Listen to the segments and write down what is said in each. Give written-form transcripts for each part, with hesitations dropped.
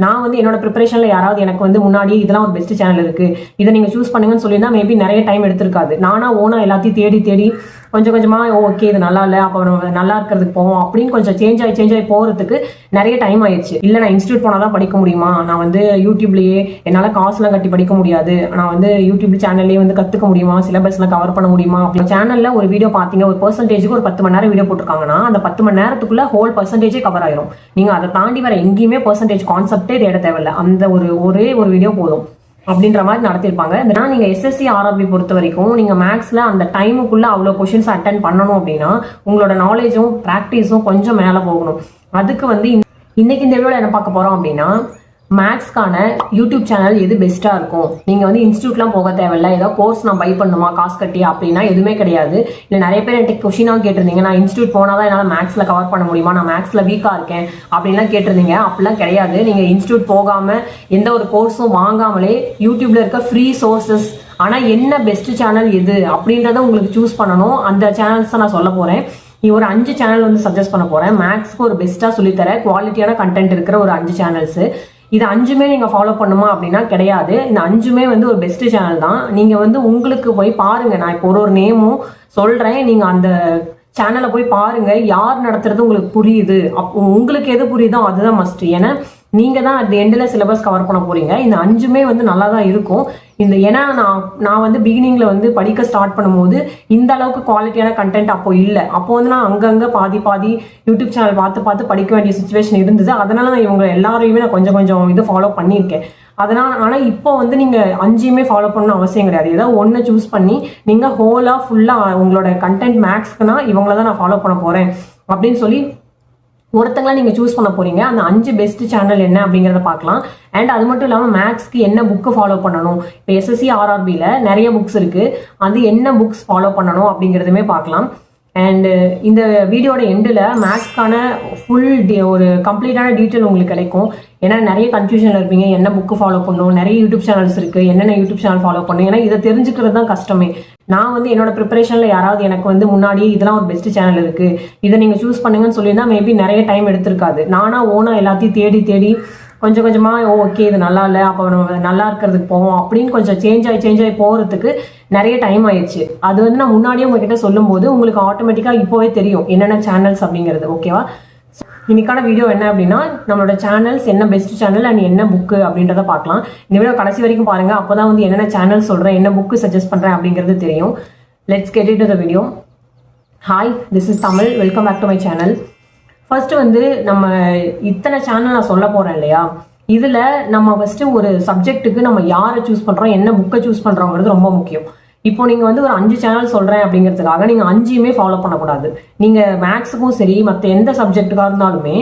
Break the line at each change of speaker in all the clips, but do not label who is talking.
நான் வந்து என்னோட ப்ரிப்பரேஷன்ல யாராவது எனக்கு வந்து முன்னாடி இதெல்லாம் ஒரு பெஸ்ட் சேனல் இருக்கு, இதை நீங்க சூஸ் பண்ணுங்கன்னு சொல்லியிருந்தா மேபி நிறைய டைம் எடுத்திருக்காது. நானா ஓனா எல்லாத்தையும் தேடி தேடி கொஞ்சம் கொஞ்சமா ஓகே இது நல்லா இல்லை, அப்போ நம்ம நல்லா இருக்கிறதுக்கு போவோம் அப்படின்னு கொஞ்சம் சேஞ்ச் ஆகி போறதுக்கு நிறைய டைம் ஆயிடுச்சு. இல்லை நான் இன்ஸ்டியூட் போனாதான் படிக்க முடியுமா, நான் வந்து யூடியூப்லயே என்னால் காசுலாம் கட்டி படிக்க முடியாது, நான் வந்து யூடியூப் சேனல்லே வந்து கற்றுக்க முடியுமா, சிலபஸ்லாம் கவர் பண்ண முடியுமா. அப்படி சேனலில் ஒரு வீடியோ பார்த்தீங்க, ஒரு பர்சன்டேஜுக்கு ஒரு 10 மணி நேரம் வீடியோ போட்டிருக்காங்கன்னா அந்த 10 மணி நேரத்துக்குள்ள ஹோல் பர்சன்டேஜே கவர் ஆயிரும். நீங்கள் அதை தாண்டி வர எங்கேயுமே பர்சன்டேஜ் கான்செப்டே தேட தேவையில்லை, அந்த ஒரே ஒரு வீடியோ போதும் அப்படின்ற மாதிரி நடத்திருப்பாங்க. இதனால் நீங்க எஸ்எஸ்சி ஆர்ஆர்பி பொறுத்த வரைக்கும் நீங்க மேக்ஸ்ல அந்த டைமுக்குள்ள அவ்வளோ கொஸ்டின்ஸ் அட்டென்ட் பண்ணணும் அப்படின்னா உங்களோட நாலேஜும் ப்ராக்டிஸும் கொஞ்சம் மேலே போகணும். அதுக்கு வந்து இன்னைக்கு இந்த வீடியோல என்ன பார்க்க போறோம் அப்படின்னா, மேக்ஸ்க்கான யூடியூப் சேனல் எது பெஸ்ட்டாக இருக்கும். நீங்கள் வந்து இன்ஸ்டியூட்லாம் போக தேவையில்ல, ஏதோ கோர்ஸ் நான் பை பண்ணணுமா காசு கட்டி அப்படின்னா எதுவுமே கிடையாது. இல்லை நிறைய பேர் என்கிட்ட கொஷினாக கேட்டிருந்தீங்க, நான் இன்ஸ்டியூட் போனால் தான் என்னால் மேக்ஸில் கவர் பண்ண முடியுமா, நான் மேக்ஸில் வீக்காக இருக்கேன் அப்படின்லாம் கேட்டிருந்தீங்க. அப்படிலாம் கிடையாது. நீங்கள் இன்ஸ்டியூட் போகாமல் எந்த ஒரு கோர்ஸும் வாங்காமலே யூடியூப்ல இருக்க ஃப்ரீ சோர்சஸ், ஆனால் என்ன பெஸ்ட் சேனல் எது அப்படின்றத உங்களுக்கு சூஸ் பண்ணணும். அந்த சேனல்ஸ் தான் நான் சொல்ல போகிறேன். ஒரு 5 சேனல் வந்து சஜஸ்ட் பண்ண போகிறேன். மேக்ஸ்க்கு ஒரு பெஸ்ட்டாக சொல்லித்தர குவாலிட்டியான கண்டென்ட் இருக்கிற ஒரு 5 சேனல்ஸ். இது 5மே நீங்க ஃபாலோ பண்ணுமா அப்படின்னா கிடையாது. இந்த 5மே வந்து ஒரு பெஸ்ட் சேனல் தான். நீங்க வந்து உங்களுக்கு போய் பாருங்க, நான் இப்போ ஒரு நேமும் சொல்றேன், நீங்க அந்த சேனலை போய் பாருங்க, யார் நடத்துறது உங்களுக்கு புரியுது, உங்களுக்கு எது புரியுதோ அதுதான் மஸ்ட். ஏன்னா நீங்க தான் அந்த எண்டில் சிலபஸ் கவர் பண்ண போறீங்க. இந்த 5மே வந்து நல்லா தான் இருக்கும். ஏன்னா நான் வந்து பிகினிங்ல வந்து படிக்க ஸ்டார்ட் பண்ணும்போது இந்த அளவுக்கு குவாலிட்டியான கண்டென்ட் அப்போ இல்லை. அப்போ வந்து நான் அங்கங்க பாதி யூடியூப் சேனல் பார்த்து படிக்க வேண்டிய சுச்சுவேஷன் இருந்தது. அதனால நான் இவங்க எல்லாரையுமே நான் கொஞ்சம் இது ஃபாலோ பண்ணியிருக்கேன். ஆனால் இப்போ வந்து நீங்க 5மே ஃபாலோ பண்ணணும் அவசியம் கிடையாது. ஏதாவது ஒன்று சூஸ் பண்ணி நீங்க ஃபுல்லா உங்களோட கண்டென்ட் மேக்ஸ்க்குனா இவங்கள தான் நான் ஃபாலோ பண்ண போறேன் அப்படின்னு சொல்லி ஒருத்தங்களா நீங்க சூஸ் பண்ண போறீங்க. அந்த 5 பெஸ்ட் சேனல் என்ன அப்படிங்கறத பார்க்கலாம். அண்ட் அது மட்டும் இல்லாம மேக்ஸ்க்கு என்ன புக்கு ஃபாலோ பண்ணணும். இப்போ எஸ்எஸ்சி ஆர்ஆர்பில நிறைய புக்ஸ் இருக்கு, அது என்ன புக்ஸ் ஃபாலோ பண்ணணும் அப்படிங்கிறதுமே பார்க்கலாம். அண்ட் இந்த வீடியோட எண்டில் மேக்ஸ்க்கான ஃபுல் ஒரு கம்ப்ளீட்டான டீட்டெயில் உங்களுக்கு கிடைக்கும். ஏன்னா நிறைய கன்ஃபியூஷன்ல இருப்பீங்க, என்ன புக்கு ஃபாலோ பண்ணணும், நிறைய யூடியூப் சேனல்ஸ் இருக்கு, என்னென்ன யூடியூப் சேனல் ஃபாலோ பண்ணணும். ஏன்னா இதை தெரிஞ்சுக்கிறது தான் கஷ்டமே. நான் வந்து என்னோட ப்ரிப்பரேஷன்ல யாராவது எனக்கு வந்து முன்னாடி இதெல்லாம் ஒரு பெஸ்ட் சேனல் இருக்கு, இதை நீங்க சூஸ் பண்ணுங்கன்னு சொல்லியிருந்தா மேபி நிறைய டைம் எடுத்திருக்காது. நானா ஓனா எல்லாத்தையும் தேடி தேடி கொஞ்சம் கொஞ்சமா ஓகே இது நல்லா இல்லை, அப்போ நம்ம நல்லா இருக்கிறதுக்கு போவோம் அப்படின்னு கொஞ்சம் சேஞ்ச் ஆகி போறதுக்கு நிறைய டைம் ஆயிடுச்சு. அது வந்து நான் முன்னாடியே உங்ககிட்ட சொல்லும் போது உங்களுக்கு ஆட்டோமேட்டிக்கா இப்போவே தெரியும் என்னென்ன சேனல்ஸ் அப்படிங்கிறது. ஓகேவா? இன்னைக்கான வீடியோ என்ன அப்படின்னா, நம்மளோட சேனல்ஸ் என்ன பெஸ்ட் சேனல் அண்ட் என்ன புக்கு அப்படின்றத பார்க்கலாம். இந்த வீடியோ கடைசி வரைக்கும் பாருங்க, அப்போதான் வந்து என்னென்ன சேனல் சொல்றேன், என்ன புக்கு சஜஸ்ட் பண்றேன் அப்படிங்கிறது தெரியும். Let's get into the video. Hi, this is Tamil. Welcome back to my channel. First வந்து நம்ம இத்தனை சேனல் நான் சொல்ல போறேன் இல்லையா, இதுல நம்ம ஃபர்ஸ்ட் ஒரு சப்ஜெக்ட்டுக்கு நம்ம யாரை சூஸ் பண்றோம், என்ன புக்கை சூஸ் பண்றோங்கிறது ரொம்ப முக்கியம். இப்போ நீங்க வந்து ஒரு 5 சேனல் சொல்றேன் அப்படிங்கிறதுக்காக நீங்க 5மே ஃபாலோ பண்ணக்கூடாது. நீங்க மேக்ஸுக்கும் சரி மற்ற எந்த சப்ஜெக்டுக்காக இருந்தாலுமே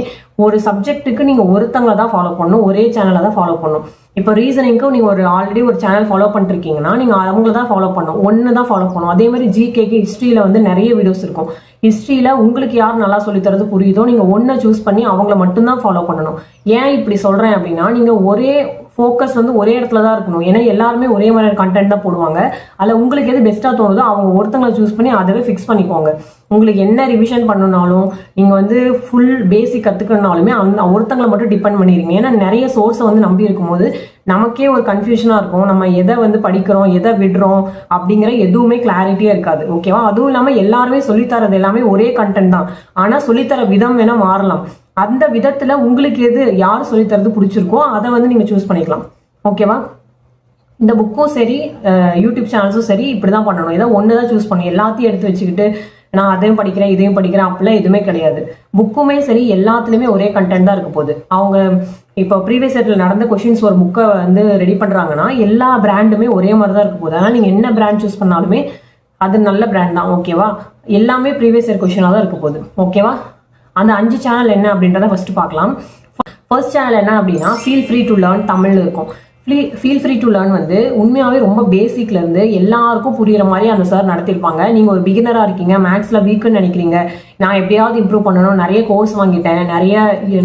ஒரு சப்ஜெக்ட்டுக்கு நீங்க ஒருத்தங்களை தான் ஃபாலோ பண்ணணும், ஒரே சேனலை தான் ஃபாலோ பண்ணணும். இப்போ ரீசனிங்க்கும் நீங்க ஆல்ரெடி ஒரு சேனல் ஃபாலோ பண்ணிருக்கீங்கன்னா நீங்க அவங்கள தான் ஃபாலோ பண்ணணும், ஒன்று தான் ஃபாலோ பண்ணணும். அதே மாதிரி ஜிகேக்கு ஹிஸ்ட்ரியில வந்து நிறைய வீடியோஸ் இருக்கும். ஹிஸ்ட்ரியில உங்களுக்கு யார் நல்லா சொல்லி தரது புரியுதோ நீங்க ஒன்றை சூஸ் பண்ணி அவங்கள மட்டும்தான் ஃபாலோ பண்ணணும். ஏன் இப்படி சொல்றேன் அப்படின்னா, நீங்க ஒரே ஃபோக்கஸ் வந்து ஒரே இடத்துல தான் இருக்கணும். ஏன்னா எல்லாருமே ஒரே மாதிரி கண்டென்ட் தான் போடுவாங்க. அதில் உங்களுக்கு எது பெஸ்ட்டாக தோணுதோ அவங்க ஒருத்தங்களை சூஸ் பண்ணி அதவே ஃபிக்ஸ் பண்ணிக்கோங்க. உங்களுக்கு என்ன ரிவிஷன் பண்ணணும்னாலும் நீங்கள் வந்து ஃபுல் பேசிக் கற்றுக்கணுனாலுமே அந்த ஒருத்தங்களை மட்டும் டிபெண்ட் பண்ணிடுங்க. ஏன்னா நிறைய சோர்ஸை வந்து நம்பி இருக்கும்போது நமக்கே ஒரு கன்ஃபியூஷனாக இருக்கும், நம்ம எதை வந்து படிக்கிறோம் எதை விடுறோம் அப்படிங்கிற எதுவுமே கிளாரிட்டியாக இருக்காது. ஓகேவா? அதுவும் இல்லாமல் எல்லாருமே சொல்லித்தரது எல்லாமே ஒரே கண்டென்ட் தான், ஆனால் சொல்லித்தர விதம் வேணா மாறலாம். அந்த விதத்துல உங்களுக்கு எது யார் சொல்லித்தரது பிடிச்சிருக்கோ அதை வந்து நீங்க சூஸ் பண்ணிக்கலாம். ஓகேவா? இந்த புக்கும் சரி யூடியூப் சேனல்ஸும் சரி இப்படிதான் பண்ணணும். ஏதோ ஒண்ணுதான் சூஸ் பண்ணணும். எல்லாத்தையும் எடுத்து வச்சுக்கிட்டு நான் அதையும் படிக்கிறேன் இதையும் படிக்கிறேன் அப்படிலாம் எதுவுமே கிடையாது. புக்குமே சரி எல்லாத்துலயுமே ஒரே கண்டென்ட் தான் இருக்க போகுது. அவங்க இப்போ ப்ரீவியஸ் இயர்ல நடந்த கொஸ்டின்ஸ் ஒரு புக்கை வந்து ரெடி பண்றாங்கன்னா எல்லா பிராண்டுமே ஒரே மாதிரி தான் இருக்க போகுது. அதனால நீங்க என்ன பிராண்ட் சூஸ் பண்ணாலுமே அது நல்ல பிராண்ட் தான். ஓகேவா? எல்லாமே ப்ரீவியஸ் இயர் கொஸ்டினாக தான் இருக்க போகுது. ஓகேவா? அந்த 5 சேனல் என்ன அப்படின்றத ஃபர்ஸ்ட் பார்க்கலாம். ஃபர்ஸ்ட் சேனல் என்ன அப்படின்னா, feel free to learn Tamil இருக்கும். ஃபீல் ஃப்ரீ டு லேர்ன் வந்து உண்மையாகவே ரொம்ப பேசிக்ல இருந்து எல்லாருக்கும் புரியுற மாதிரி அந்த சார் நடத்திருப்பாங்க. நீங்க ஒரு பிகினரா இருக்கீங்க, மேக்ஸ்ல வீக்குன்னு நினைக்கிறீங்க, நான் எப்படியாவது இம்ப்ரூவ் பண்ணணும், நிறைய கோர்ஸ் வாங்கிட்டேன்,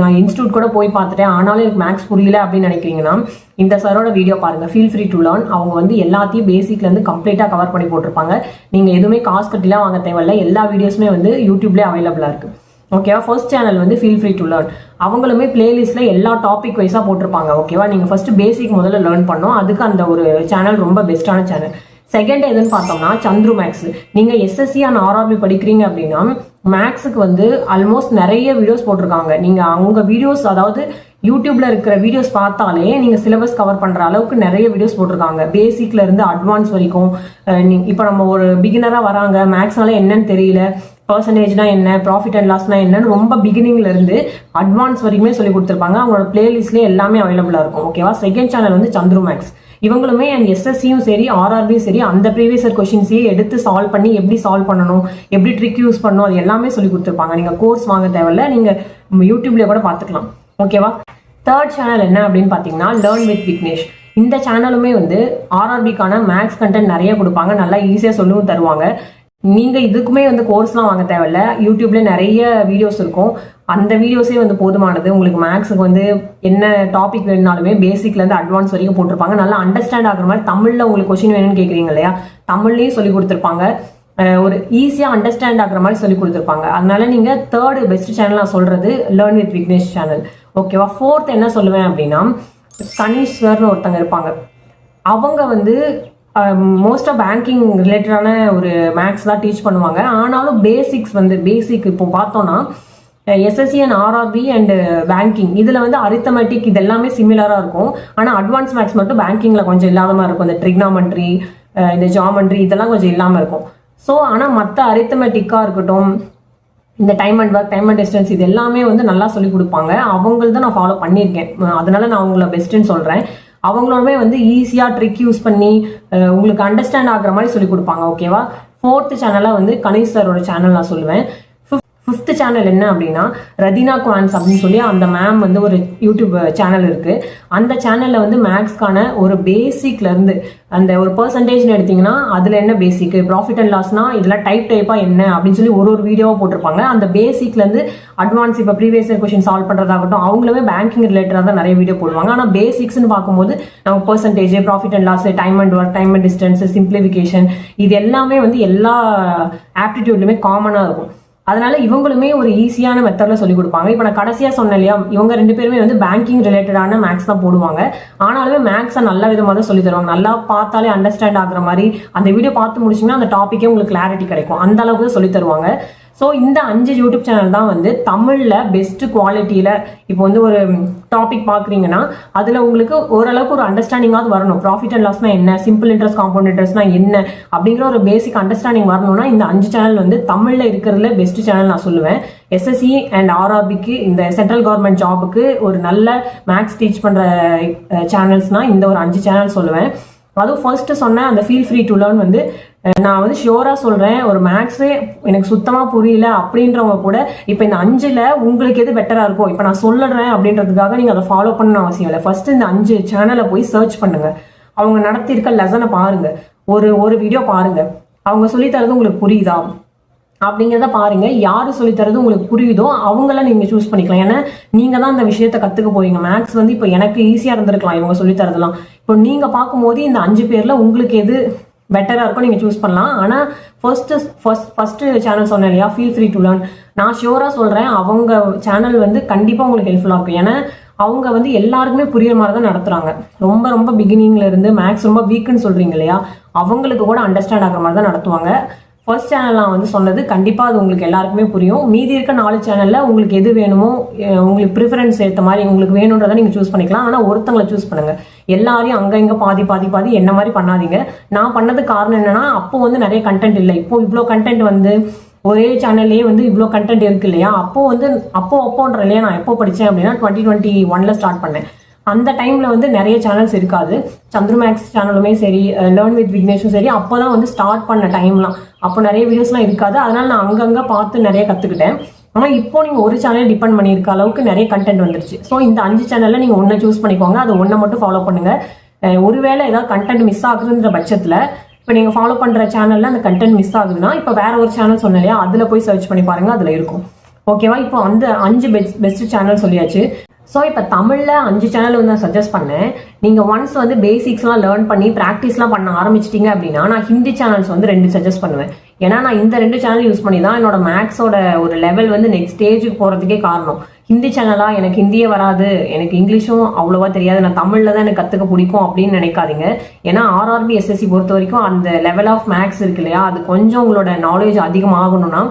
நான் இன்ஸ்டியூட் கூட போய் பார்த்துட்டேன், ஆனாலும் எனக்கு மேக்ஸ் புரியல அப்படின்னு நினைக்கிறீங்கன்னா இந்த சாரோட வீடியோ பாருங்க, ஃபீல் ஃப்ரீ டு லேர்ன். அவங்க வந்து எல்லாத்தையும் பேசிக்ல இருந்து கம்ப்ளீட்டா கவர் பண்ணி போட்டிருப்பாங்க. நீங்க எதுவுமே காசு கட்டிலாம் வாங்க தேவையில்ல, எல்லா வீடியோஸுமே வந்து யூடியூப்லேயே அவைலபிளா இருக்கு. ஓகேவா. ஃபர்ஸ்ட் சேனல் வந்து ஃபீல் ஃப்ரீ டு லேர்ன், அவங்களுமே பிளேலிஸ்ட்ல எல்லா டாபிக் வைஸா போட்டிருப்பாங்க. ஓகேவா, நீங்க ஃபர்ஸ்ட் பேசிக் முதல்ல லேர்ன் பண்ணோம், அதுக்கு அந்த ஒரு சேனல் ரொம்ப பெஸ்டான சேனல். செகண்ட் எதுன்னு பார்த்தோம்னா சந்துரு மேக்ஸ். நீங்க எஸ்எஸ்சி அண்ட் ஆர்ஆர்பி படிக்கிறீங்க அப்படின்னா மேக்ஸுக்கு வந்து ஆல்மோஸ்ட் நிறைய வீடியோஸ் போட்டிருக்காங்க. நீங்க அவங்க வீடியோஸ், அதாவது யூடியூப்ல இருக்கிற வீடியோஸ் பார்த்தாலே நீங்க சிலபஸ் கவர் பண்ற அளவுக்கு நிறைய வீடியோஸ் போட்டிருக்காங்க. பேசிக்ல இருந்து அட்வான்ஸ் வரைக்கும். இப்போ நம்ம ஒரு பிகினரா வராங்க, மேக்ஸ்னால என்னன்னு தெரியல, பர்சன்டேஜ்னா என்ன, ப்ராஃபிட் அண்ட் லாஸ்னா என்னன்னு ரொம்ப பிகினிங்ல இருந்து அட்வான்ஸ் வரைக்குமே சொல்லி கொடுத்துருப்பாங்க. அவங்களோட பிளேலிஸ்ட்லேயே எல்லாமே அவைலபிளா இருக்கும். ஓகேவா. செகண்ட் சேனல் வந்து சந்துரு மேக்ஸ். இவங்களுமே அண்ட் எஸ்எஸ்சியும் சரி ஆர்ஆர்பியும் சரி அந்த ப்ரீவியஸ் கொஸ்டின்ஸையே எடுத்து சால்வ் பண்ணி எப்படி சால்வ் பண்ணணும், எப்படி ட்ரிக் யூஸ் பண்ணணும், அது எல்லாமே சொல்லி கொடுத்துருப்பாங்க. நீங்க கோர்ஸ் வாங்க தேவையில்ல, நீங்க யூடியூப்ல கூட பார்த்துக்கலாம். ஓகேவா. தேர்ட் சேனல் என்ன அப்படின்னு பார்த்தீங்கன்னா லேர்ன் வித் விக்னேஷ். இந்த சேனலுமே வந்து ஆர்ஆர்பிக்கான மேக்ஸ் கண்டென்ட் நிறைய கொடுப்பாங்க, நல்லா ஈஸியாக சொல்லவும் தருவாங்க. நீங்க இதுக்குமே வந்து கோர்ஸ்லாம் வாங்க தேவையில்ல, யூடியூப்ல நிறைய வீடியோஸ் இருக்கும், அந்த வீடியோஸே வந்து போதுமானது. உங்களுக்கு மேக்ஸுக்கு வந்து என்ன டாபிக் வேணுனாலுமே பேசிக்ல இருந்து அட்வான்ஸ் வரைக்கும் போட்டிருப்பாங்க. நல்லா அண்டர்ஸ்டாண்ட் ஆகுற மாதிரி தமிழ்ல உங்களுக்கு கொஸ்டின் வேணும்னு கேட்குறீங்க இல்லையா, தமிழ்லயும் சொல்லி கொடுத்துருப்பாங்க. ஒரு ஈஸியா அண்டர்ஸ்டாண்ட் ஆகுற மாதிரி சொல்லி கொடுத்துருப்பாங்க. அதனால நீங்க தேர்ட் பெஸ்ட் சேனல் நான் சொல்றது லேர்ன் வித் விக்னேஷ் சேனல். ஓகேவா. ஃபோர்த் என்ன சொல்லுவேன் அப்படின்னா கணேஷ் சார்னு ஒருத்தங்க இருப்பாங்க. அவங்க வந்து மோஸ்ட் ஆஃப் பேங்கிங் ரிலேட்டடான ஒரு மேக்ஸ் தான் டீச் பண்ணுவாங்க. ஆனாலும் பேசிக்ஸ் வந்து பேசிக் இப்போ பார்த்தோம்னா SSC and RRB and banking இதில் வந்து அரித்தமெட்டிக் இது எல்லாமே சிமிலராக இருக்கும். ஆனால் அட்வான்ஸ் மேக்ஸ் மட்டும் பேங்கிங்கில் கொஞ்சம் இல்லாத மாதிரி இருக்கும். இந்த ட்ரிக்னாமெட்ரி, இந்த ஜாமெட்ரி இதெல்லாம் கொஞ்சம் இல்லாமல் இருக்கும். ஸோ ஆனால் மற்ற அரித்தமெட்டிக்காக இருக்கட்டும், இந்த time and work, time and distance இது எல்லாமே வந்து நல்லா சொல்லி கொடுப்பாங்க. அவங்கள நான் ஃபாலோ பண்ணியிருக்கேன், அதனால நான் அவங்கள பெஸ்ட்டுன்னு சொல்கிறேன். அவங்களுமே வந்து ஈஸியாக ட்ரிக் யூஸ் பண்ணி உங்களுக்கு அண்டர்ஸ்டாண்ட் ஆகுற மாதிரி சொல்லி கொடுப்பாங்க. ஓகேவா. ஃபோர்த் சேனலாக வந்து கணேஷ் சாரோட சேனல் நான் சொல்லுவேன். ஃபிஃப்த் சேனல் என்ன அப்படின்னா ரதினா குவான்ஸ் அப்படின்னு சொல்லி அந்த மேம் வந்து ஒரு யூடியூப் சேனல் இருக்கு. அந்த சேனல்ல வந்து மேக்ஸ்க்கான ஒரு பேசிக்ல இருந்து அந்த ஒரு பர்சன்டேஜ் எடுத்தீங்கன்னா அதுல என்ன பேசிக், ப்ராஃபிட் அண்ட் லாஸ்னா இதெல்லாம் டைப்பா என்ன அப்படின்னு சொல்லி ஒரு வீடியோவா போட்டிருப்பாங்க. அந்த பேசிக்ல இருந்து அட்வான்ஸ் இப்போ ப்ரீவியஸ் கொஸ்டின் சால்வ் பண்றதாகட்டும், அவங்களுமே பேங்கிங் ரிலேட்டடா தான் நிறைய வீடியோ போடுவாங்க. ஆனா பேசிக்ஸ்னு பார்க்கும்போது நம்ம percentage, profit and loss, time and work, time and distance, simplification இது எல்லாமே வந்து எல்லா ஆப்டிடியூட்லயுமே காமனா இருக்கும். அதனால இவங்களுமே ஒரு ஈஸியான மெத்தட்ல சொல்லி கொடுப்பாங்க. இப்போ நான் கடைசியா சொன்னேன் இல்லையா, இவங்க 2 பேருமே வந்து பேங்கிங் ரிலேட்டடான மேக்ஸ் தான் போடுவாங்க. ஆனாலுமே மேக்ஸை நல்ல விதமாக தான் சொல்லி தருவாங்க. நல்லா பார்த்தாலே அண்டர்ஸ்டாண்ட் ஆகுற மாதிரி அந்த வீடியோ பார்த்து முடிச்சிங்கன்னா அந்த டாப்பிக்கே உங்களுக்கு கிளாரிட்டி கிடைக்கும், அந்த அளவுக்கு தான் சொல்லி தருவாங்க. ஸோ இந்த 5 யூடியூப் சேனல் தான் வந்து தமிழில் பெஸ்ட் குவாலிட்டியில். இப்போ வந்து ஒரு டாபிக் பார்க்குறீங்கன்னா அதில் உங்களுக்கு ஓரளவுக்கு ஒரு அண்டர்ஸ்டாண்டிங்காவது வரணும். ப்ராஃபிட் அண்ட் லாஸ்னா என்ன, சிம்பிள் இன்ட்ரெஸ்ட், காம்பவுண்ட் இன்ட்ரெஸ்ட்னா என்ன அப்படிங்கிற ஒரு பேசிக் அண்டர்ஸ்டாண்டிங் வரணும்னா இந்த 5 சேனல் வந்து தமிழில் இருக்கிறதுல பெஸ்ட் சேனல் நான் சொல்லுவேன். எஸ்எஸ்சி அண்ட் ஆர்ஆர்பிக்கு, இந்த சென்ட்ரல் கவர்மெண்ட் ஜாபுக்கு ஒரு நல்ல மேக்ஸ் டீச் பண்ணுற சேனல்ஸ்னா இந்த ஒரு 5 சேனல் சொல்லுவேன். அதுவும் ஃபர்ஸ்ட் சொன்ன அந்த ஃபீல் ஃப்ரீ டு லேர்ன் வந்து நான் வந்து ஷியோரா சொல்றேன், ஒரு மேக்ஸே எனக்கு சுத்தமா புரியல அப்படின்றவங்க கூட இப்ப இந்த 5ல் உங்களுக்கு எது பெட்டரா இருக்கும் இப்ப நான் சொல்லுறேன் அப்படின்றதுக்காக நீங்க அதை ஃபாலோ பண்ணணும் அவசியம் இல்லை. ஃபர்ஸ்ட் இந்த 5 சேனலை போய் சர்ச் பண்ணுங்க, அவங்க நடத்தியிருக்க லெசனை பாருங்க, ஒரு வீடியோ பாருங்க, அவங்க சொல்லி தரது உங்களுக்கு புரியுதா அப்படிங்கிறத பாருங்க. யாரு சொல்லி தரது உங்களுக்கு புரியுதோ அவங்கள நீங்க சூஸ் பண்ணிக்கலாம். ஏன்னா நீங்க தான் அந்த விஷயத்த கத்துக்க போறீங்க. மேக்ஸ் வந்து இப்போ எனக்கு ஈஸியா இருந்திருக்கலாம் இவங்க சொல்லி தரதெல்லாம். இப்போ நீங்க பார்க்கும்போது இந்த 5 பேர்ல உங்களுக்கு எது பெட்டரா இருக்கும் நீங்க சூஸ் பண்ணலாம். ஆனா ஃபர்ஸ்ட் சேனல் சொன்னேன் இல்லையா, ஃபீல் ஃப்ரீ டு லேர்ன், நான் ஷியோரா சொல்றேன் அவங்க சேனல் வந்து கண்டிப்பா உங்களுக்கு ஹெல்ப்ஃபுல்லா இருக்கும். ஏன்னா அவங்க வந்து எல்லாருக்குமே புரியுற மாதிரி தான் நடத்துறாங்க. ரொம்ப ரொம்ப பிகினிங்ல இருந்து மேக்ஸ் ரொம்ப வீக்குன்னு சொல்றீங்க இல்லையா, அவங்களுக்கு கூட அண்டர்ஸ்டாண்ட் ஆகிற மாதிரி தான் நடத்துவாங்க. ஃபர்ஸ்ட் சேனல் நான் வந்து சொன்னது கண்டிப்பாக அது உங்களுக்கு எல்லாருக்குமே புரியும். மீதி இருக்க 4 சேனலில் உங்களுக்கு எது வேணுமோ, உங்களுக்கு ப்ரிஃபரன்ஸ் ஏற்ற மாதிரி உங்களுக்கு வேணுன்றதை நீங்கள் சூஸ் பண்ணிக்கலாம். ஆனால் ஒருத்தங்களை சூஸ் பண்ணுங்க, எல்லாரையும் அங்கே இங்கே பாதி என்ன மாதிரி பண்ணாதீங்க. நான் பண்ணது காரணம் என்னன்னா, அப்போ வந்து நிறைய கண்டென்ட் இல்லை. இப்போ இவ்வளோ கண்டென்ட் வந்து ஒரே சேனல்லே வந்து இவ்வளோ கண்டென்ட் இருக்கு இல்லையா. அப்போன்ற இல்லையா, நான் எப்போ படித்தேன் அப்படின்னா 2021 ஸ்டார்ட் பண்ணேன். அந்த டைம்ல வந்து நிறைய சேனல்ஸ் இருக்காது. சந்துரு மேக்ஸ் சேனலுமே சரி, லேர்ன் வித் விக்னேஷும் சரி, அப்போதான் வந்து ஸ்டார்ட் பண்ண டைம்லாம். அப்போ நிறைய வீடியோஸ்லாம் இருக்காது. அதனால நான் அங்கங்க பார்த்து நிறைய கத்துக்கிட்டேன். ஆனா இப்போ நீங்க ஒரு சேனல் டிபெண்ட் பண்ணியிருக்க அளவுக்கு நிறைய கண்டென்ட் வந்துருச்சு. ஸோ இந்த 5 சேனல்ல நீங்க ஒன்றை சூஸ் பண்ணிக்கோங்க, அது ஒன்றை மட்டும் ஃபாலோ பண்ணுங்க. ஒருவேளை ஏதாவது கண்டென்ட் மிஸ் ஆகுதுன்ற பட்சத்துல இப்போ நீங்க ஃபாலோ பண்ற சேனல்ல அந்த கண்டென்ட் மிஸ் ஆகுதுன்னா இப்போ வேற ஒரு சேனல் சொன்னேன் இல்லையா, அதுல போய் சர்ச் பண்ணி பாருங்க, அதுல இருக்கும். ஓகேவா. இப்போ அந்த 5 பெஸ்ட் சேனல் சொல்லியாச்சு. ஸோ இப்போ தமிழில் 5 சேனல் வந்து நான் சஜஸ்ட் பண்ணேன். நீங்கள் ஒன்ஸ் வந்து பேசிக்ஸ்லாம் லேர்ன் பண்ணி ப்ராக்டிஸ்லாம் பண்ண ஆரம்பிச்சிட்டிங்க அப்படின்னா நான் ஹிந்தி சேனல்ஸ் வந்து 2 சஜஸ்ட் பண்ணுவேன். ஏன்னா நான் இந்த 2 சேனல் யூஸ் பண்ணி தான் என்னோட மேக்ஸோட ஒரு லெவல் வந்து நெக்ஸ்ட் ஸ்டேஜுக்கு போகிறதுக்கே காரணம். ஹிந்தி சேனலா, எனக்கு ஹிந்தியே வராது, எனக்கு இங்கிலீஷும் அவ்வளோவா தெரியாது, நான் தமிழில் தான் எனக்கு கற்றுக்க பிடிக்கும் அப்படின்னு நினைக்காதீங்க. ஏன்னா ஆர்ஆர்பி எஸ்எஸ்சி பொறுத்த வரைக்கும் அந்த லெவல் ஆஃப் மேக்ஸ் இருக்கு இல்லையா, அது கொஞ்சம் உங்களோட நாலேஜ் அதிகமாகணும்னா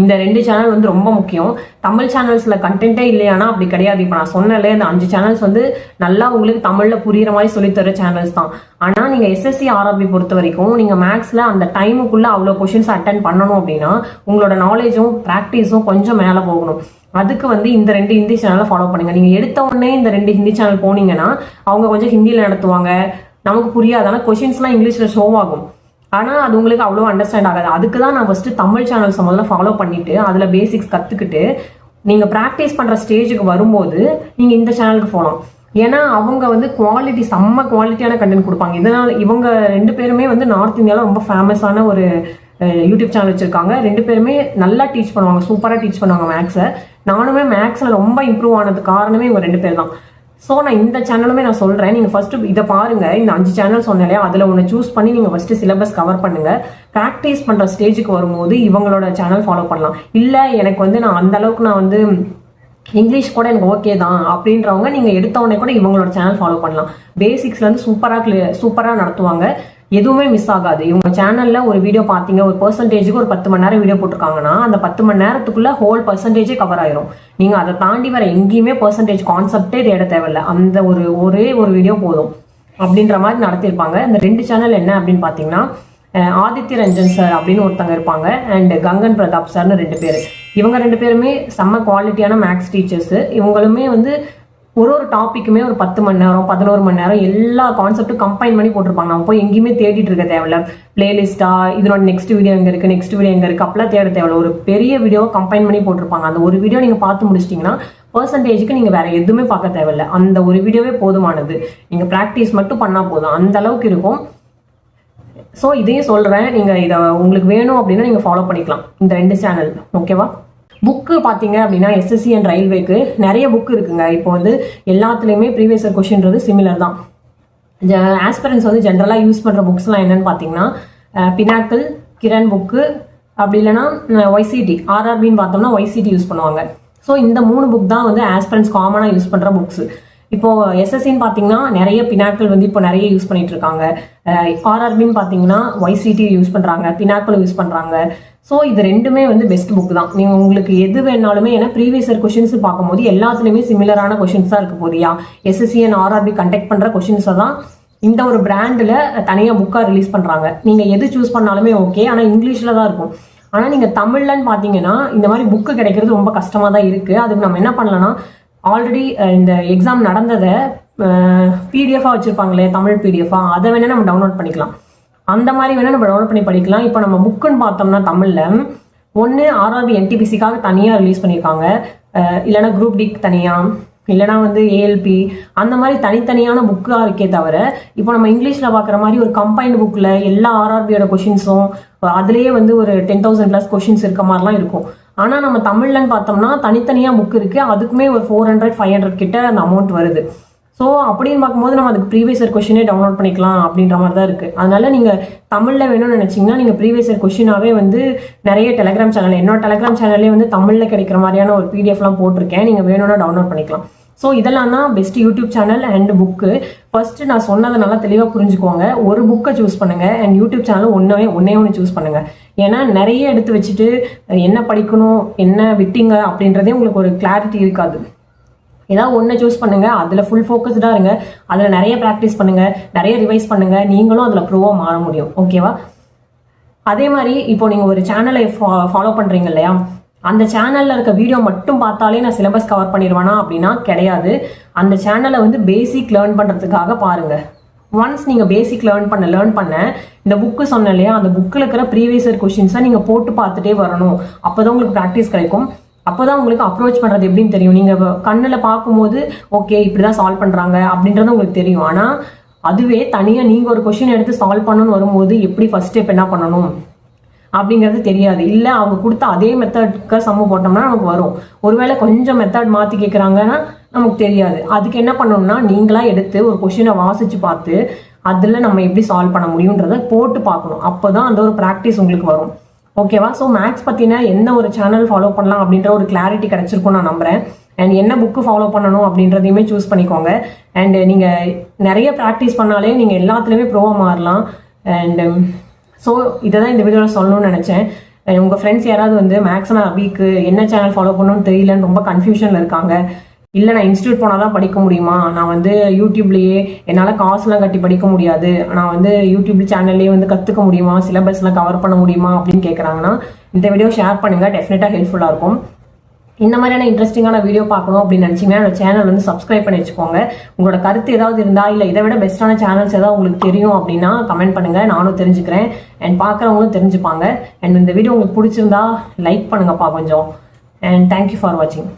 இந்த 2 சேனல் வந்து ரொம்ப முக்கியம். தமிழ் சேனல்ஸ்ல கண்டென்ட்டே இல்லையானா அப்படி கிடையாது. இப்போ நான் சொன்னல இந்த 5 சேனல்ஸ் வந்து நல்லா உங்களுக்கு தமிழ்ல புரியுற மாதிரி சொல்லித்தர சேனல்ஸ் தான். ஆனா நீங்க எஸ்எஸ்சி ஆர்ஆர்பி பொறுத்த வரைக்கும் நீங்க மேக்ஸ்ல அந்த டைமுக்குள்ள அவ்வளோ கொஸ்டின்ஸ் அட்டன் பண்ணணும் அப்படின்னா உங்களோட நாலேஜும் ப்ராக்டிஸும் கொஞ்சம் மேலே போகணும். அதுக்கு வந்து இந்த 2 ஹிந்தி சேனலை ஃபாலோ பண்ணுங்க. நீங்க எடுத்த உடனே இந்த 2 ஹிந்தி சேனல் போனீங்கன்னா அவங்க கொஞ்சம் ஹிந்தியில நடத்துவாங்க, நமக்கு புரியாது. ஆனால் கொஸ்டின்ஸ்லாம் இங்கிலீஷ்ல ஷோ ஆகும், ஆனால் அது உங்களுக்கு அவ்வளோ அண்டர்ஸ்டாண்ட் ஆகாது. அதுக்கு தான் நான் ஃபர்ஸ்ட் தமிழ் சேனல்ஸ் முதல்ல ஃபாலோ பண்ணிட்டு அதில் பேசிக்ஸ் கற்றுக்கிட்டு நீங்கள் ப்ராக்டிஸ் பண்ணுற ஸ்டேஜுக்கு வரும்போது நீங்கள் இந்த சேனலுக்கு போகலாம். ஏன்னா அவங்க வந்து குவாலிட்டி, செம்ம குவாலிட்டியான கண்டென்ட் கொடுப்பாங்க. இதனால் இவங்க 2 பேருமே வந்து நார்த் இந்தியாவில் ரொம்ப ஃபேமஸான ஒரு யூடியூப் சேனல் வச்சுருக்காங்க. 2 பேருமே நல்லா டீச் பண்ணுவாங்க, சூப்பராக டீச் பண்ணுவாங்க மேக்ஸை. நானுமே மேக்ஸில் ரொம்ப இம்ப்ரூவ் ஆனதுக்கு காரணமே இவங்க 2 பேர் தான். ஸோ நான் இந்த சேனலுமே நான் சொல்கிறேன், நீங்கள் ஃபர்ஸ்ட் இதை பாருங்க. இந்த 5 சேனல் சொன்னேன் இல்லையா, அதில் ஒன்று சூஸ் பண்ணி நீங்கள் ஃபர்ஸ்ட் சிலபஸ் கவர் பண்ணுங்க. ப்ராக்டிஸ் பண்ணுற ஸ்டேஜுக்கு வரும்போது இவங்களோட சேனல் ஃபாலோ பண்ணலாம். இல்லை எனக்கு வந்து நான் அந்த அளவுக்கு நான் வந்து இங்கிலீஷ் கூட எனக்கு ஓகே தான் அப்படின்றவங்க நீங்கள் எடுத்த உடனே கூட இவங்களோட சேனல் ஃபாலோ பண்ணலாம். பேசிக்ஸ்லேருந்து சூப்பராக நடத்துவாங்க, எதுவுமே மிஸ் ஆகாது. இவங்க சேனல்ல ஒரு வீடியோ பார்த்தீங்க, ஒரு பெர்சன்டேஜுக்கு ஒரு 10 மணி நேரம் வீடியோ போட்டிருக்காங்கன்னா அந்த 10 மணி நேரத்துக்குள்ள ஹோல் பர்சன்டேஜே கவர் ஆயிரும். நீங்க அதை தாண்டி வர எங்கேயுமே பெர்சன்டேஜ் கான்செப்டே தேட தேவையில்லை, அந்த ஒரே ஒரு வீடியோ போதும் அப்படின்ற மாதிரி நடத்திருப்பாங்க. இந்த 2 சேனல் என்ன அப்படின்னு பார்த்தீங்கன்னா ஆதித்ய ரஞ்சன் சார் அப்படின்னு ஒருத்தங்க இருப்பாங்க, அண்ட் கங்கன் பிரதாப் சார்னு 2 பேர். இவங்க 2 பேருமே செம்ம குவாலிட்டியான மேக்ஸ் டீச்சர்ஸ். இவங்களுமே வந்து ஒரு டாப்பிக்குமே ஒரு 10 மணி நேரம் 11 மணி நேரம் எல்லா கான்செப்டும் கம்பைன் பண்ணி போட்டிருப்பாங்க. நம்ம போய் எங்கேயுமே தேடிட்டு இருக்க தேவையில்ல, பிளேலிஸ்டா இதோட நெக்ஸ்ட் வீடியோ எங்க இருக்கு, நெக்ஸ்ட் வீடியோ எங்க இருக்கு அப்பெல்லாம் தேட தேவையில்ல. ஒரு பெரிய வீடியோ கம்பைன் பண்ணி போட்டிருப்பாங்க. அந்த ஒரு வீடியோ நீங்க பார்த்து முடிச்சிட்டீங்கன்னா பெர்சன்டேஜுக்கு நீங்க வேற எதுவுமே பார்க்க தேவையில்ல, அந்த ஒரு வீடியோவே போதுமானது. நீங்க ப்ராக்டிஸ் மட்டும் பண்ணா போதும், அந்த அளவுக்கு இருக்கும். ஸோ இதையும் சொல்றேன், நீங்க இதை உங்களுக்கு வேணும் அப்படின்னா நீங்க ஃபாலோ பண்ணிக்கலாம் இந்த 2 சேனல். ஓகேவா? புக்கு பார்த்தீங்க அப்படின்னா எஸ்எஸ்சி அண்ட் ரயில்வேக்கு நிறைய புக் இருக்குங்க. இப்போ வந்து எல்லாத்துலேயுமே ப்ரீவியஸ் இயர் கொஷின்றது சிமிலர் தான். ஆஸ்பிரன்ஸ் வந்து ஜென்ரலாக யூஸ் பண்ணுற புக்ஸ்லாம் என்னென்னு பார்த்தீங்கன்னா பினாக்கிள், கிரண் புக்கு, அப்படி இல்லைன்னா ஒய்சிடி. ஆர்ஆர்பின்னு பார்த்தோம்னா ஒய்சிடி யூஸ் பண்ணுவாங்க. ஸோ இந்த 3 புக் தான் வந்து ஆஸ்பிரன்ஸ் காமனாக யூஸ் பண்ணுற புக்ஸ். இப்போ எஸ்எஸ்சின்னு பார்த்தீங்கன்னா நிறைய பினாக்கிள் வந்து இப்போ நிறைய யூஸ் பண்ணிட்டு இருக்காங்க. ஆர்ஆர்பின்னு பார்த்தீங்கன்னா ஒய்சிடி யூஸ் பண்ணுறாங்க, பினாக்கிள் யூஸ் பண்ணுறாங்க. ஸோ இது 2மே வந்து பெஸ்ட் புக் தான். நீங்கள் உங்களுக்கு எது வேணாலுமே, ஏன்னா ப்ரீவியஸ் இயர் கொஷின்ஸ் பார்க்கும்போது எல்லாத்துலேயுமே சிமிலரான கொஷின்ஸ் தான் இருக்க போதியா. எஸ்எஸ்சி அண்ட் ஆர்ஆர்பி கண்டக்ட் பண்ணுற கொஷின்ஸை தான் இந்த ஒரு பிராண்டில் தனியாக புக்காக ரிலீஸ் பண்ணுறாங்க. நீங்கள் எது சூஸ் பண்ணாலுமே ஓகே, ஆனால் இங்கிலீஷில் தான் இருக்கும். ஆனால் நீங்கள் தமிழ்லன்னு பார்த்தீங்கன்னா இந்த மாதிரி புக்கு கிடைக்கிறது ரொம்ப கஷ்டமாக தான் இருக்குது. அதுக்கு நம்ம என்ன பண்ணலாம்னா, ஆல்ரெடி இந்த எக்ஸாம் நடந்ததை பிடிஎஃபாக வச்சுருப்பாங்களே, தமிழ் பிடிஎஃபாக, அதை வேணால் நம்ம டவுன்லோட் பண்ணிக்கலாம். அந்த மாதிரி வேணால் நம்ம டவுன்லோட் பண்ணி படிக்கலாம். இப்போ நம்ம புக்குன்னு பார்த்தோம்னா தமிழில் ஒன்று ஆர்ஆர்பி என்டிபிசிக்காக தனியாக ரிலீஸ் பண்ணியிருக்காங்க, இல்லைனா குரூப் டிக்கு தனியாக, இல்லைனா வந்து ஏஎல்பி, அந்த மாதிரி தனித்தனியான புக்காக இருக்கே தவிர இப்போ நம்ம இங்கிலீஷில் பார்க்குற மாதிரி ஒரு கம்பைன்டு புக்கில் எல்லா ஆர்ஆர்பியோட கொஷின்ஸும் அதுலேயே வந்து ஒரு 10,000+ கொஷின்ஸ் இருக்க மாதிரிலாம் இருக்கும். ஆனால் நம்ம தமிழ்லன்னு பார்த்தோம்னா தனித்தனியாக புக் இருக்குது, அதுக்குமே ஒரு 400-500 கிட்ட அந்த அமௌண்ட் வருது. ஸோ அப்படின்னு பார்க்கும்போது நம்ம அதுக்கு ப்ரீவியஸ் இயர் கொஷினே டவுன்லோட் பண்ணிக்கலாம் அப்படின்ற மாதிரி தான் இருக்குது. அதனால நீங்கள் தமிழில் வேணும்னு நினச்சிங்கன்னா நீங்கள் ப்ரீவியஸ் இயர் கொஷினாவே வந்து நிறைய டெலிகிராம் சேனல், என்னோட டெலிகிராம் சேனல்லே வந்து தமிழில் கிடைக்கிற மாதிரியான ஒரு பிடிஎஃப்லாம் போட்டிருக்கேன், நீங்கள் வேணும்னா டவுன்லோட் பண்ணிக்கலாம். ஸோ இதெல்லாம் தான் best YouTube channel and book. First நான் சொன்னதை நல்லா தெளிவாக புரிஞ்சுக்கோங்க. ஒரு புக்கை சூஸ் பண்ணுங்க அண்ட் யூடியூப் சேனல் ஒன்னே ஒன்று சூஸ் பண்ணுங்க. ஏன்னா நிறைய எடுத்து வச்சுட்டு என்ன படிக்கணும் என்ன விட்டீங்க அப்படின்றதே உங்களுக்கு ஒரு கிளாரிட்டி இருக்காது. ஏதாவது ஒன்றை சூஸ் பண்ணுங்க, அதில் ஃபுல் ஃபோக்கஸ்டாக இருங்க, அதில் நிறைய ப்ராக்டிஸ் பண்ணுங்க, நிறைய ரிவைஸ் பண்ணுங்க, நீங்களும் அதில் ப்ரோவாக மாற முடியும். ஓகேவா? அதே மாதிரி இப்போ நீங்கள் ஒரு சேனலை ஃபாலோ பண்ணுறீங்க இல்லையா, அந்த சேனலில் இருக்க வீடியோ மட்டும் பார்த்தாலே நான் சிலபஸ் கவர் பண்ணிடுவேனா அப்படின்னா கிடையாது. அந்த சேனலை வந்து பேசிக் லேர்ன் பண்ணுறதுக்காக பாருங்க. ஒன்ஸ் நீங்கள் பேசிக் லேர்ன் பண்ண இந்த புக்கு சொன்ன இல்லையா, அந்த புக்கில் இருக்கிற ப்ரீவியஸ் இயர் கொஷின்ஸை நீங்கள் போட்டு பார்த்துட்டே வரணும். அப்போ தான் உங்களுக்கு ப்ராக்டிஸ் கிடைக்கும். அப்போதான் உங்களுக்கு அப்ரோச் பண்ணுறது எப்படின்னு தெரியும். நீங்கள் கண்ணில் பார்க்கும்போது ஓகே இப்படி தான் சால்வ் பண்ணுறாங்க அப்படின்றது உங்களுக்கு தெரியும். ஆனால் அதுவே தனியாக நீங்கள் ஒரு கொஷின் எடுத்து சால்வ் பண்ணணும்னு வரும்போது எப்படி ஃபர்ஸ்ட் ஸ்டெப் என்ன பண்ணணும் அப்படிங்கிறது தெரியாது. இல்லை அவங்க கொடுத்த அதே மெத்தட்க்கு சம்மு போட்டோம்னா நமக்கு வரும். ஒருவேளை கொஞ்சம் மெத்தட் மாற்றி கேட்குறாங்கன்னா நமக்கு தெரியாது. அதுக்கு என்ன பண்ணணும்னா நீங்களாக எடுத்து ஒரு கொஷினை வாசித்து பார்த்து அதில் நம்ம எப்படி சால்வ் பண்ண முடியுன்றதை போட்டு பார்க்கணும். அப்போ தான் அந்த ஒரு ப்ராக்டிஸ் உங்களுக்கு வரும். ஓகேவா? ஸோ மேக்ஸ் பற்றின எந்த ஒரு சேனல் ஃபாலோ பண்ணலாம் அப்படின்ற ஒரு கிளாரிட்டி கிடைச்சிருக்கும் நான் நம்புறேன். அண்ட் என்ன புக்கு ஃபாலோ பண்ணணும் அப்படின்றதையுமே சூஸ் பண்ணிக்கோங்க. அண்ட் நீங்கள் நிறைய ப்ராக்டிஸ் பண்ணாலே நீங்கள் எல்லாத்துலேயுமே ப்ரோவாக மாறலாம். அண்ட் ஸோ இதை தான் இந்த வீடியோவில் சொல்லணும்னு நினச்சேன். உங்கள் ஃப்ரெண்ட்ஸ் யாராவது வந்து மேக்ஸ் நான் வீக்கு என்ன சேனல் ஃபாலோ பண்ணணும்னு தெரியலன்னு ரொம்ப கன்ஃபியூஷனில் இருக்காங்க. இல்லை நான் இன்ஸ்டியூட் போனால் தான் படிக்க முடியுமா, நான் வந்து யூடியூப்லேயே என்னால் காசுலாம் கட்டி படிக்க முடியாது, நான் வந்து யூடியூப் சேனல்லேயே வந்து கற்றுக்க முடியுமா, சிலபஸ்லாம் கவர் பண்ண முடியுமா அப்படின்னு கேட்குறாங்கன்னா இந்த வீடியோ ஷேர் பண்ணுங்கள். டெஃபினட்டாக ஹெல்ப்ஃபுல்லாக இருக்கும். இந்த மாதிரியான இன்ட்ரெஸ்டிங்கான வீடியோ பார்க்கணும் அப்படின்னு நினச்சிங்கன்னா என்னோட சேனல் வந்து சப்ஸ்கிரைப் பண்ணி வச்சுக்கோங்க. உங்களோட கருத்து ஏதாவது இருந்தா இல்லை இதை விட பெஸ்ட்டான சேனல்ஸ் ஏதாவது உங்களுக்கு தெரியும் அப்படின்னா கமெண்ட் பண்ணுங்கள், நானும் தெரிஞ்சுக்கிறேன். அண்ட் பார்க்குறவங்களும் தெரிஞ்சுப்பாங்க. அண்ட் இந்த வீடியோ உங்களுக்கு பிடிச்சிருந்தா லைக் பண்ணுங்கப்பா கொஞ்சம். அண்ட் தேங்க்யூ ஃபார் வாட்சிங்.